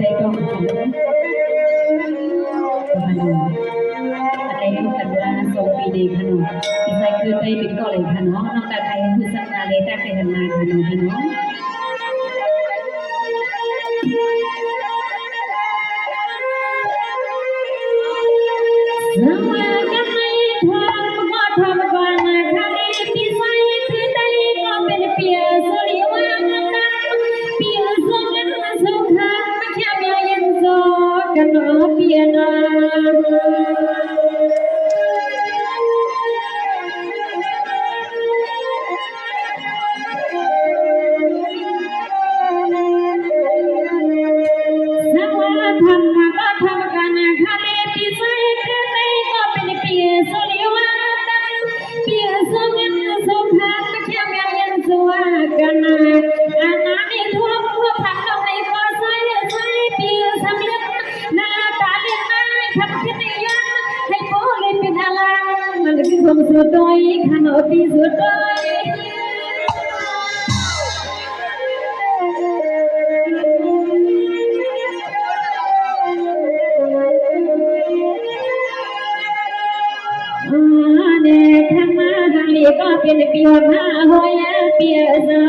ใจก็มันอะไรทุกกันว่าส่งปีดีขนมอีไซคือใจเป็นก็เลยขนมน้องตาไทยคือสัญญาเลยตาไทยหันมาขนมพี่น้องสุดโดยขนมปีสุดโดยเด็กทำมาทำลีก็เป็นเปียมาหอยเปียซา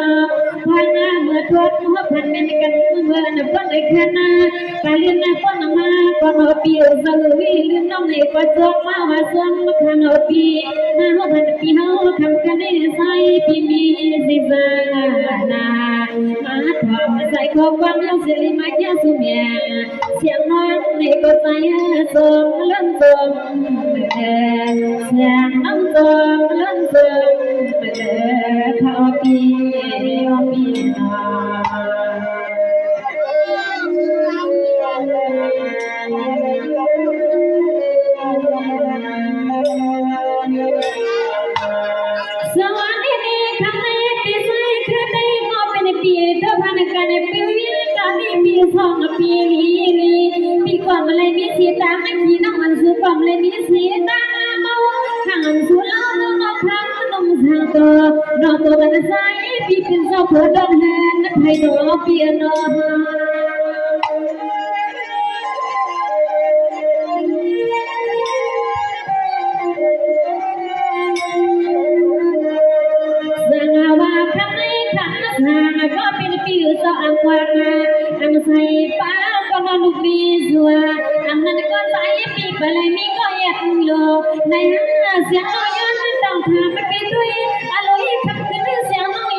พันนาเมื่อทวดหัวพันเป็นกันเมื่อนับวันเลยขนาปาลินนับวันมาก็มาเปียซาวิลินน้องในก็จงมาว่าส่วนขนมปีนาหัวพันปีเฮาคำกันในใส่ปีมีสิบนามาทำใส่ข้อความยังสิริมาแค่สุเมียเสียงน้องในก็ใจส่งล้นส่งเสียงน้องส่งล้นส่งเขาปีนาสวัสดีคำนี้ปีใส่คือได้ก็เป็นปีเธอพันกันปีวิลกันปีสองปีนี้ปีความเลยมีสีตาไม่ขี้น้ำมันสุความเลยมีสีตาเมาข้างสุดแล้วน้องข้างน้องทางตัวน้องตัวกันใส่ปีเป็นสาวเพื่อดันแหนนักให้ดอกเปียโนก็เป็นปีสองอันวันอันใส่ป้าก็นอนปีสัวอันนั้นก็ใส่ปีไปเลยมีก็แยกโยในห้าเสียงน้อยนั่นต้องทำไม่เป็นด้วยอร่อยทำเป็นเสียงน้อย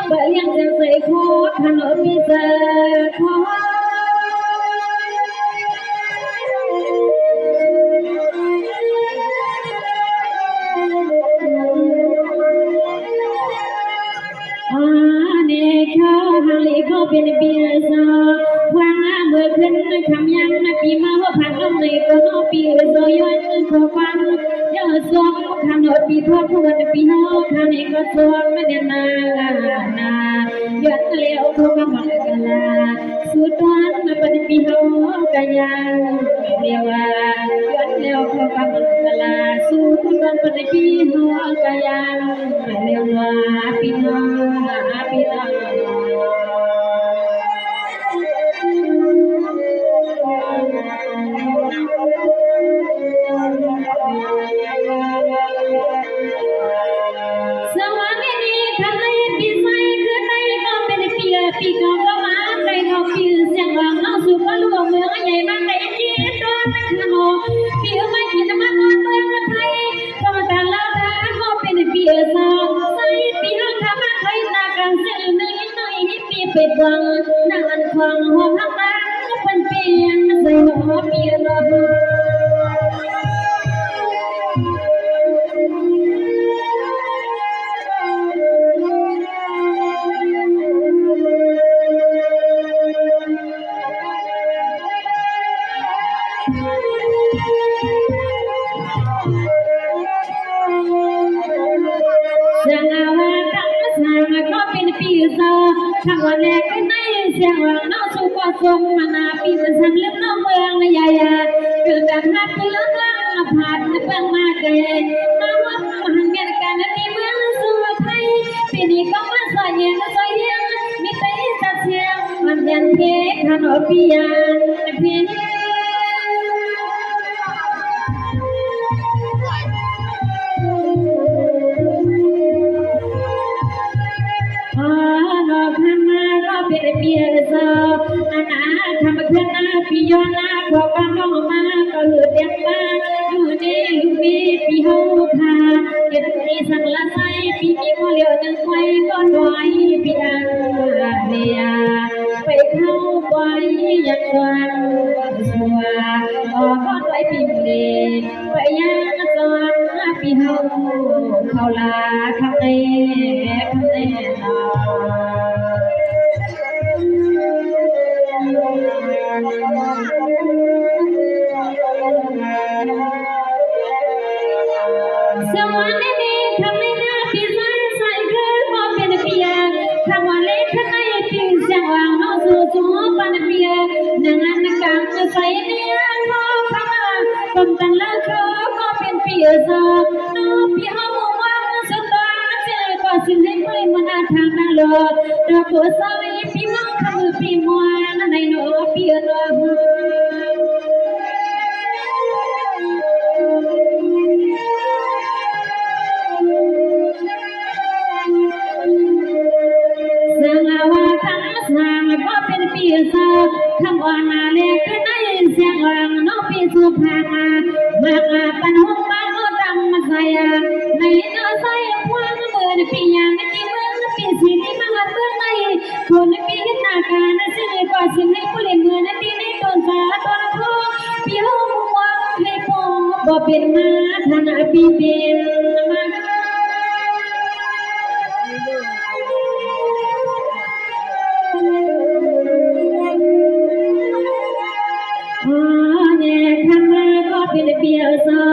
เบื่อยังจะใส่โคตรขนมปีเจอคอก็เป็นปีศาจวางเมื่อขึ้นคำยังปีมาว่าผ่านน้ำในก็น้องปีโซย้อนขอฟังยอดสวงคำหนดปีทอดทุกปีน้องคำในก็สวงไม่ได้นาย้อนเลี้ยวทุกคำบังกันลาสุดวันมาเป็นปีน้องกันยังเรียกว่าย้อนเลี้ยวทุกคำบังกันลาสุดวันเป็นปีน้องกันยังเรียกว่าปีน้องปีน้องปีก็มาใจก็ปีเสียงร้องน้องสุขลูกเมืองใหญ่มาใจจีนโดนนักขโมยปีไม่กินมันนอนเมืองไทยก็แต่ละทางก็เป็นปีสองใส่ปีห้องทำมาไทยนากันเสียหนึ่งหน่อยปีไปบังนั่งอันคลองห้องน้ำตาก็เป็นปีใส่หัวปีรอทางวันแรกในเสียงร้องน้องสุขทรงมานาปีจะสั่งเรื่องน้องเมืองใหญ่เกิดการหักไปแล้วล่างผ่านเพิ่งมาเกยมาว่าหันเมียนกันที่เมืองสุไทยปีนี้ก็มาสอยเย็นสอยเย็นมีแต่จัดเสียงมัน ยันเทขนมปียันเพนอคมาก็เป็นเปียซออาณาทำขึ้นนาปียอนาขอกันน้องมาก็หือเด็กมาอยู่ในลูกมีปีเฮาคาเก็บที่สังละไซปีนี้ก็เหลียวนึงไว้ก็ดอยปีอันเลียไปเข้าไปยังวันสัวก็ดอยปีเลีไปยังตอนปีเฮาเขาลาคำเน่คำเน่นอสวรรค์นี้ทำให้หน้าปีใสขึ้นพอเป็นเปียคำว่าเล็กข้างในปีเสียงวางน้องสู่สู่ปันเปียนางนักการใส่เนื้อขอพมาคำตันละก็เป็นเปียซอน้องปีห้องว่างสุดตาเจ้าก็สิ่งให้ไม่มันอาทางนั่งรอดอกบัวสายปีมังคำปีมัวนั่นในโนเปียนอก็เป็นปีศาจคำว่านาเล็กในเสียงหลังน้องปีสุภามาปันหงบ้านก็ดำมาใส่ในน้าใส่ความเมื่อปีอย่างนี้เมื่อปีสีนี้มาหัดเมื่อในคนปีนาการสิ่งก็สิ่งให้ผู้เล่นเมื่อนาทีในต้นสาต้นโคปีหูมัวให้พอบ่เป็นมาธนาปีเป็นมาเป็นเปียซอ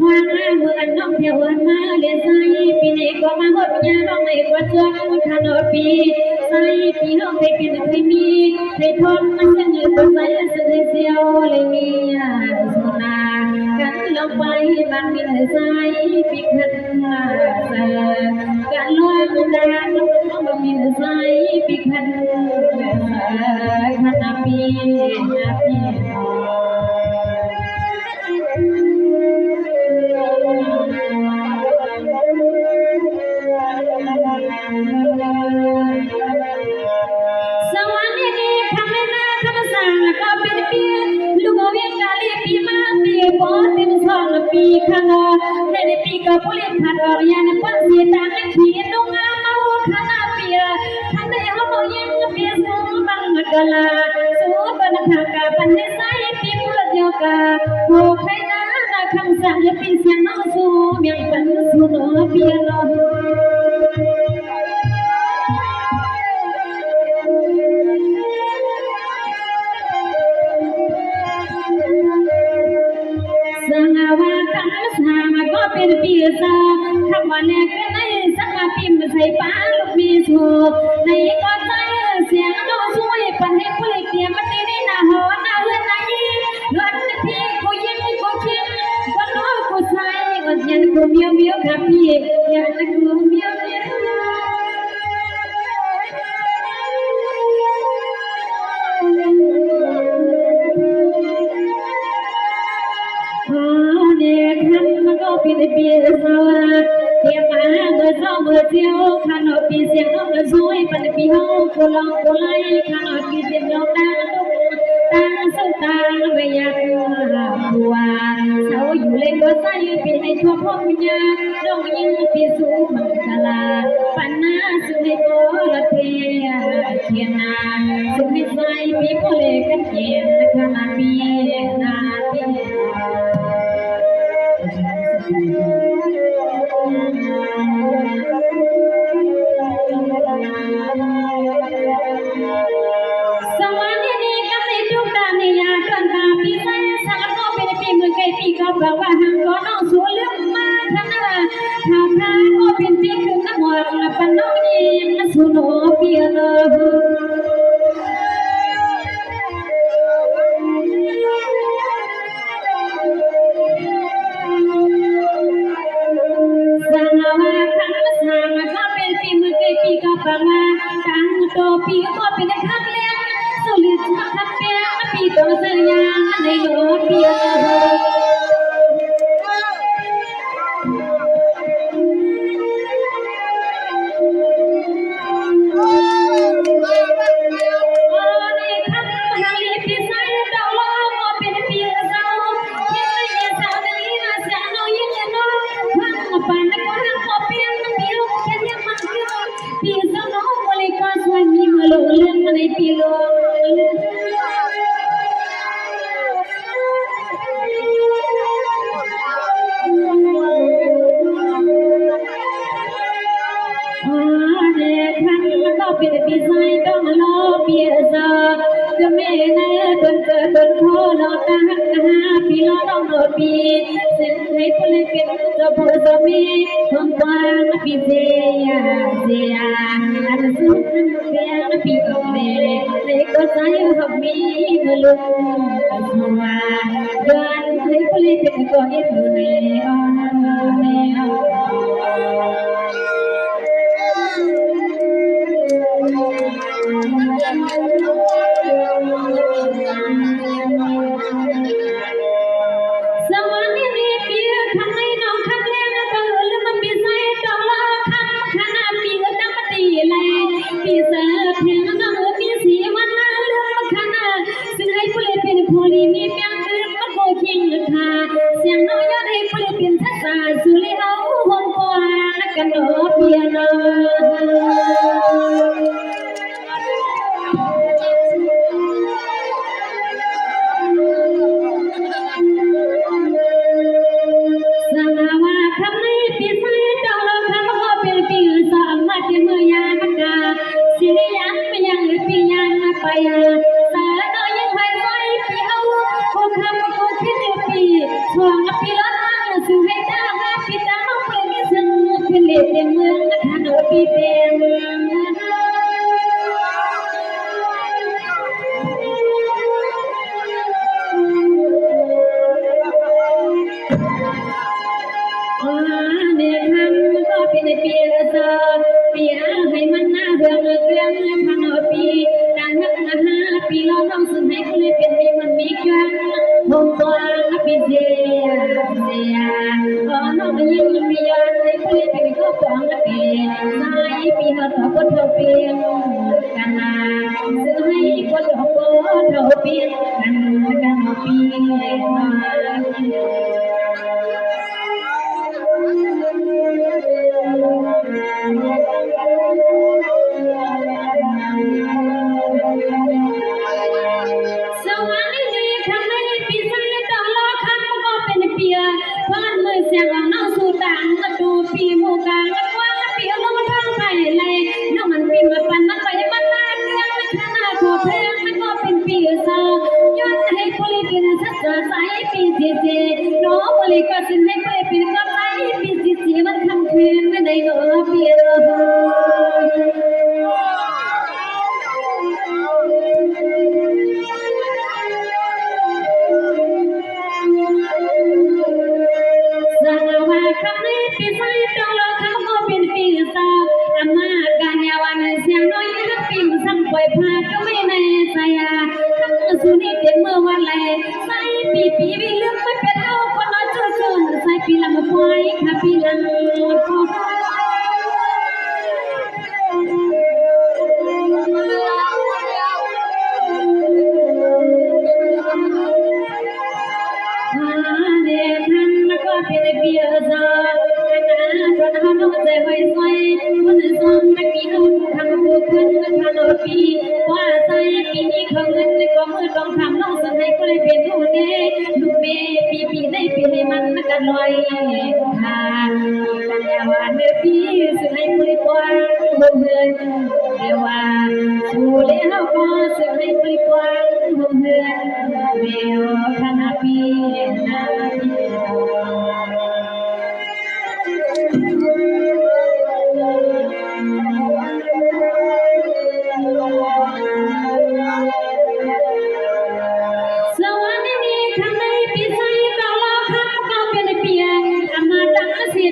วางเมื่อน้องเที่ยวมาเลี้ยใส่ปีนี้ก็มาหดยาน้องในกว่าจ้องขนมปีใส่ปีน้องไปกินไปมีไปทนมันจะยืดไปใส่เสียเสียวเลยมีสุนากันลงไปบางมีใส่ปีขันเสือกันลอยมันดาน้องบางมีใส่ปีขันเสือขนมปีปีปีข้างในปีกับผู้เล่นขัดออกยานปั้นเสียต่างกันทีนุ่งงามเมาข้างเปียข้างในห้องยังเปียสูบังกะลาสูบันทากาปันในสายปีเพื่อเดียวกาโอ้ใครนะคำสั่งปีเสียงน้องสูเมียงปันสูโนเปียโนก็เป็นปีศาจคำว่าแรกในสักปีมาใส่ป้าลูกมีโชในก็ใจเสียงโน้ช่วยปันให้ผู้เลี้ยงเตี้ยมันได้หน้าหอหน้าเฮือนไหนล้วนพี่กูยิ้มกูคิดว่าน้อยกูใส่ก็ยันกูเมียวเมียวครับพี่ยันกูเมียวเมียวเป็นเปียสวาเทียมาเมื่อสองเมื่อเที่ยวขนมปีเสียงน้องสวยปันปีเฮาโคลองโคไลขนมปีเสียงน้องตาตุ้งตาสุดตาไม่อยากบัวเสาอยู่เล่นก็ใส่ปีให้ทั่วพ่อพิญญาดองยิงปีสูมังคลาปันนาสุให้โกละเทียเขียนนาสุให้ใส่ปีโพเลกันเย็นขนาดปีนาปีสวรรค์นี้ก็ไม่ทุกตาในยาจนตาปีใส่สังก็เป็นปีมือไก่ปีก็บอกว่าหังก็น้องสู้เรื่องมาขนาดถ้าทางก็เป็นปีคือน้ำหวานปันน้องยิงสู้โนเปียโนปีก็ปังมาตั้งตัวปีก็เป็นคำเลี้ยง ในโลกเดียวในปีโลเป็นปีไซต้องรอเปียซาจะไม่แน่ต้นเกิดต้นโคลอตาหักหาปีลอต้องรอปีเส้นให้พลเป็นจะพอจะมีของกวางปีเจียเจียอันสุดนั้นเปียปีอเมเล็กก็ใจหักมีมือลุกสัวเดินให้พลเป็นก็เอ็นดูในอ้อในอ้อสวัสดีเปียทำให้น้องคำแรงก็ลืมมันปีใส่ดอกลาคำขนาดปีก็ตั้งปฏิเลยปีเสือเพียงน้องปีสีวันน่าลืมขนาดซึ่งให้ผู้เล่นเป็นผู้ลีมีเพียงคือมันโกคิงค่ะเสียงน้อยยอดให้ผู้เล่นเป็นทัศน์สุริเอาหงกวางกันดอกเปียนาไปสาโนยังให้ไว้ปีเอาผู้คำผู้คิดปีช่วงปีละสู่ให้ได้ปีตาน้องเป็นมิซึ่งเป็นเล็บเมืองนะคะโนปีเป็นเนี่ยทำก็เป็นเปียซาเปียให้มันน่าเรื่องเรื่องพันปีปีเราต้องสุดให้คนเลยเป็นมีมันมีกันบงตัวปีเดียเดียน้องมันยังมียันให้คนเลยเป็นก็ฟังปีสายปีหัวตัวคนเราเปลี่ยนกันมาซื้อให้คนเราเปลี่ยนกันปีเสียงน้องสู่ต่างมาดูปีหมู่กลางกว้างปีลงทางไปเลยน้องมันปีมาปันมันไปมันนานเรื่องขนาดทั่วเพลงมันก็เป็นปีเศร้าย้อนให้ผลิตเป็นสัจจะใสปีเจเจน้องผลิตก็สิ้นให้ผลิตเป็นก็ใสปีเจเจมันคำคืนไม่ได้หนอปีปล่อยพาก็ไม่ในใจทั้งสุนีเต็มเมื่อวันแรกใส่ปีวิลึกไม่เป็นเอาคนน้อยจุดจนใส่ปีละมาปล่อยค่ะปีละเด็กท่านก็เป็นเบียร์ซาคนเขาโน้ตใจไว้ใส่คนสองไม่ปีนุ่นทำตัวขึ้นทำตัวปีว่าใส่ปีนี้เขาเงินก็มือต้องทำน้องสนให้ก็เลยเป็นผู้เน่ลูกเมย์ปีได้ปีให้มันกันลอยค่ะกันยาวเนื้อปีสุดให้ผู้กว้างเพื่อนเดียวว่าชูเลี้ยวก็สุดให้ผู้กว้างเพื่อนเดียวขนาดปีนา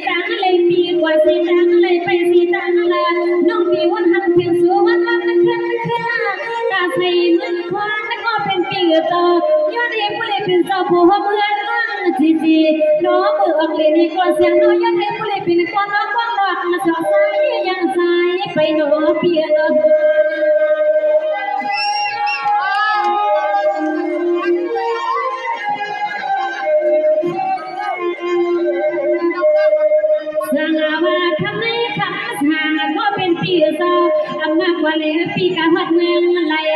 ตังเลยปีกว่าสีตังเลยไปสีตังละน้องปีวันหันเพียงสัววันมันขึ้นตาใส่เงินควานแล้วก็เป็นปีโตย้อ นเองผู้เล่นเป็นสาวผู้เมืองจีจีน้องเมืองเล่นในก่อนเสียงน้อยยันให้ผู้เล่นเป็นก่อนน้องก่อนหลอดมาสาวสายยังสายไปโนเปียโนสางว่าคำในคำสางก็เป็นปีโซอำนาจว่าเลยปีกะหัดเมืองลาย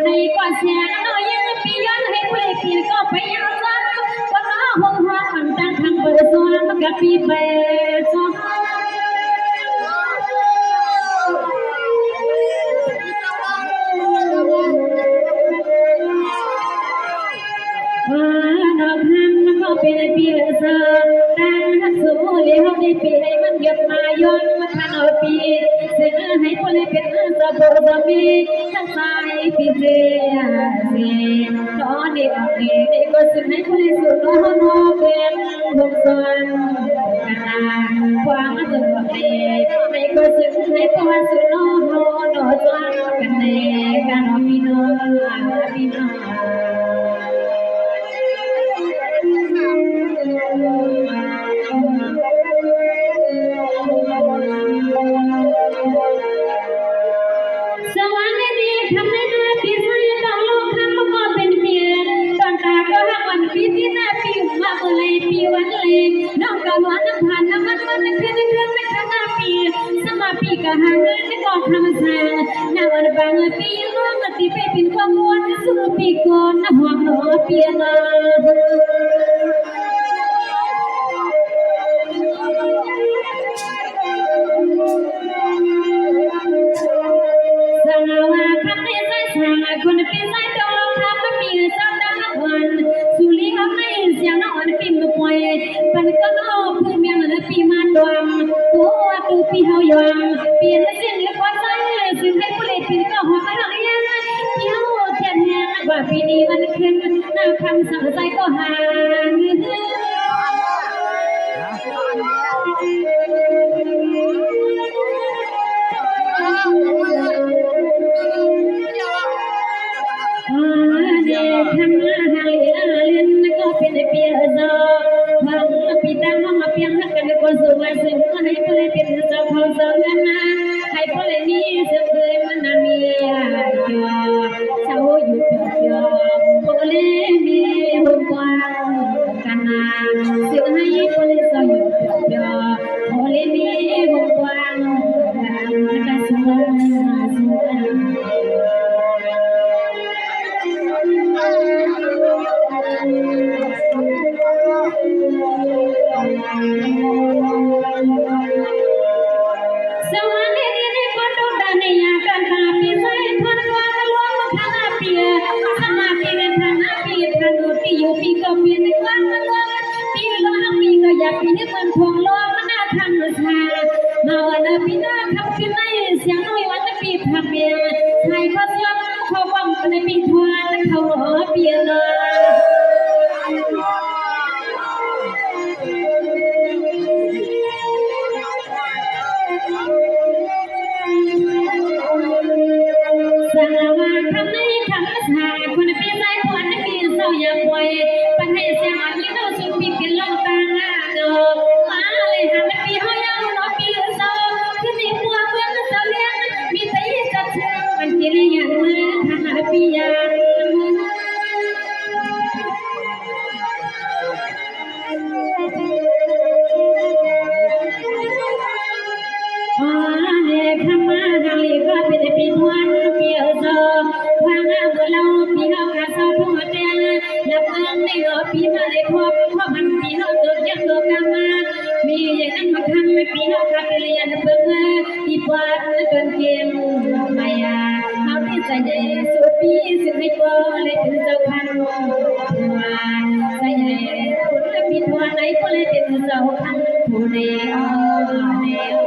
ในก่อนเสียงน้อยยังปีย้อนให้ผู้เล่นเป็นก็ไปยังซ้ำวันน้าหงหัวมันตั้งทางเปิดตัวมันกับปีเปิดตัวดอกฮันก็เป็นปีเสือตั้งฮักสูเลี้ยวในปีให้มันเก็บมาย้อนมาทันเอาปีเสือให้ผู้เล่นเป็นสะโพกสะมีทั้งสายปีเสียเสียตอนเด็กเด็กก็สึกให้ผู้เล่นสุดน้องน้องเป็นหงสวนกันนาความตัวเด็กก็สึกให้ผู้เล่นสุดน้องน้องน้องสวนกันเด็กกันพี่น้องพี่น้องสวรรค์ดีทำให้หน้าปีใสต้องโลกคำมาก็เป็นเพียรตอนตาก็หักวันปีที่หน้าปีมาเมื่อไรปีวันเลยน้องก็หวานน้ำผ่านน้ำมันขึ้นไม่ข้างหน้าปีสมาปีก็หาเงินไม่ก็ทำสางน้ำวันบางปีน้องตีไปเป็นความม้วนสู้ปีก่อนน้ำหัวหนอเปียนาคนปีใส่ดอกทำมันมีเจ้าดังวันสุริเขาไม่เสียงน้องวันปีมาป่วยปันก็น้องพื้นเมียมันปีมาดวงตัวตูปีเฮายองเปลี่ยนเส้นและความใจซึ่งให้ผู้เล่นปีก็หัวมันอะไรยังเที่ยวเทียนแหงว่าปีนี้มันขึ้นหน้าคำสั่งใจก็ห่างทำมาหาเลี้ยงก็เป็นเปียโซพังปีตั้งมาเปียงกันก็สวยซึ่งให้ผู้เล่นเป็นเจ้าของสงานให้ผู้เล่นนี้เสมอมันนามีจอเจ้าอยู่จอผู้เล่นมีหัวกว้างกันนาซึ่งให้ผู้เล่นเจ้าอยู่จอผู้เล่นมีหัวกว้างกันสวยสวยสวรรค์ดีในคนดูดานยากันตาปีใส่ทนว่ามาล้วนมาทางปีสมาปีในทางปีทางดูปีอยู่ปีก็ปีในวันมาล้วนปีล้วนปีก็อยากปีให้มันคงล้วนมันน่าทำชามาวันปีน่าทำขึ้นในเสียงน้อยวันปีทำเบียใครก็ชอบเขาฟังในปีทวนเขาเปียเลยสาวคำในคำสาคนปีใส่ผวนปีเศร้าอย่าป่วยปัญหาเสียงที่เราสุปีเป็นลมตาหน้าเดิมมาเลยหาในปีเขายาวน้อปีเศร้าคือในหัวเพื่อนเจ้าเลี้ยงมีแต่ยิ่งจับเชิงมันกินอย่างมือหาปียาคำมาทางลีก็เป็นปีวันปีโซพังเราปีเขาขาเศร้าทุ่งเตียงนับเงินในรอบปีมาเลยพบเพราะมันปีเขาตัวยังตัวกามามีอย่างนั้นมาทำไม่ปีเขาขาดเรียนเพิ่งปีปวดเกินเกมมายาเขาที่ใจใหญ่สุดปีสึกให้โตเลยเป็นเจ้าพันว่าใจใหญ่คุณจะปีทัวไหนก็เลยเป็นเจ้าพันผู้เดียวเดียว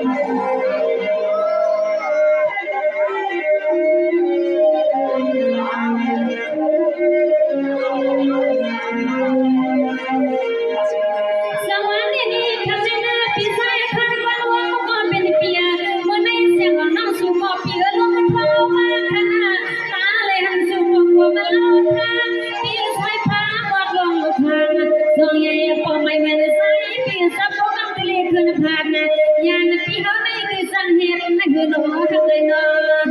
สวรรค์ดีทำให้หน้าปีใสพันวันวันก็เป็นเปียเมื่อในเสียงของน้องสุขเปียลมมันเบามาขนาดตาเลยหันสุขกลัวมาเล่าทางปีใสพัน ผ่านยานพี่เขาในคือสังเหตุนั่นคือหนอทั้งเลยเนาะ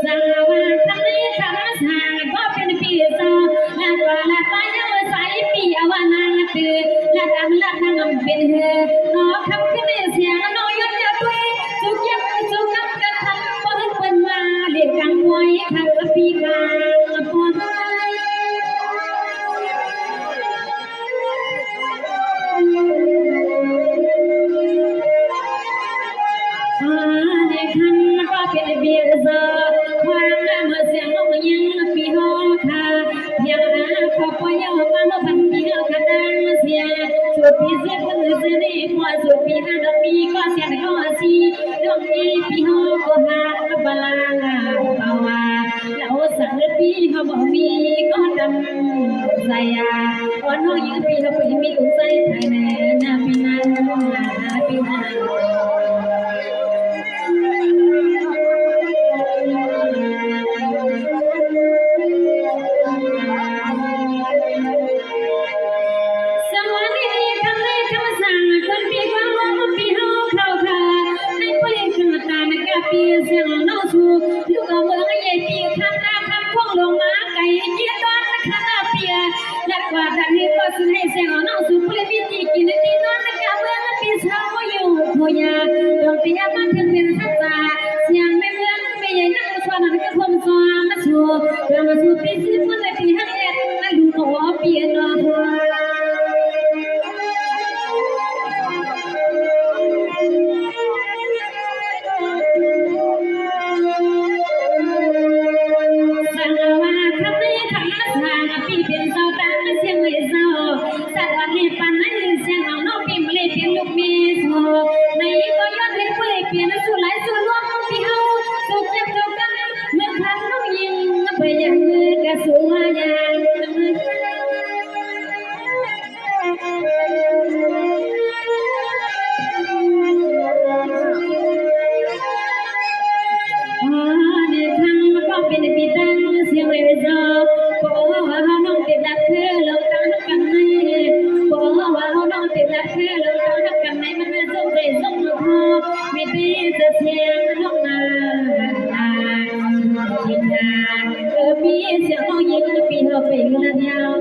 สาวาทำนี้ทำสาก็เป็นปีศาจละกว่าละตายเอาใส่ปีเอาวานางตือละดำละนางเป็นเฮนอคำขึ้นเสียงน้อยยศยศด้วยจุกยับจุกกับกันทำปนเป็นมาเรียกกังมวยขัดปีกาปนในคันก็เป็นเบียร์ซาความน่าเมื่อเสียงน้องยังปีหอค่ะยังขอปอยเอามาโนพันปีเอาขัดดังเสียสุดปีเสียคนเสียในหัวสุดปีห้าดอกปีก็เสียในก็สีดอกนี้ปีหอก็หาบลาเบาว่าแล้วสังปีเขาบอกมีก็ดำใจอ่อนห้องยังปีเขาไปมีตุ้งใจไทยแน่นาปีนั้นปีนั้น สวัสดีทำได้คำสั่งคนปีกว่าว่าปีเฮาเข้าค่ะให้ผู้เล่นขึ้นมาตามกะปีเสียงน้องชูลูกเอาเมืองใหญ่ปีคำตาคำพวงลงมาไก่เจี๊ยบตอนนักขณะเปียและกว่าดันให้ก็สุดให้เสียงน้องชูผู้เล่นปีตีกินตีนอนนักเมืองปีเช้าอยู่โคยาดอกตียาบ้านเป็นทัศตาเสียงไม่เมืองไม่ใหญ่นักชวนนักคมซ้อมมาชูเรามาชูปีสิบคนในปีห้าเอ็ดนั่งดูหัวเปียนอปีเป็นเจ้าตาเสียงเลยเจ้าสัตว์วันนี้ปันนั้นเสียงเอาน้องปีมาเลยเป็นลูกมีโซในก็ยอดเห็นผู้เลยเปลี่ยนสู่หลายสู่รวมที่เฮาสู่เจ็บสู่กันเมื่อครั้งน้องยิงไปยังมือกระสู่ยางเป็นปีตั้งเสียงเลยเจ้าขอว่าน้องติดรักเธอเราตั้งกันในขอว่าน้องติดรักเธอเราตั้งกันในมันไม่ส่งใจส่งพอไม่ดีจะเสียงน้องนาทีงานมีเสียงน้องยิงปีหัวไปเงินยาว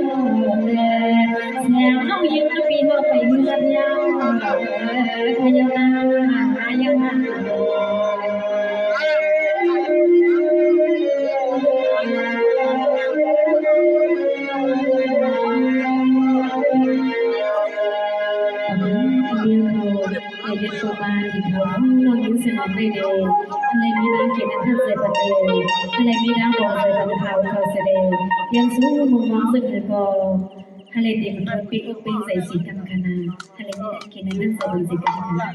เสียงน้องยิงปีหัวไปเงินยาวขยันนายังนาเย็นตัวมาที่เขาเรายิ้มสนุกได้เดยอะไรมีนางเกียรติท่านใส่ปันเดยอะไรมีนางบอกใส่ปันเขาเขาแสดงยังสู้มุมมองซึ่งหรือกออะไรเด็กมันปีกปิ๊งใส่สีกันคณะอะไรมีนางเกียรติท่านใส่ปันสีกันคณะ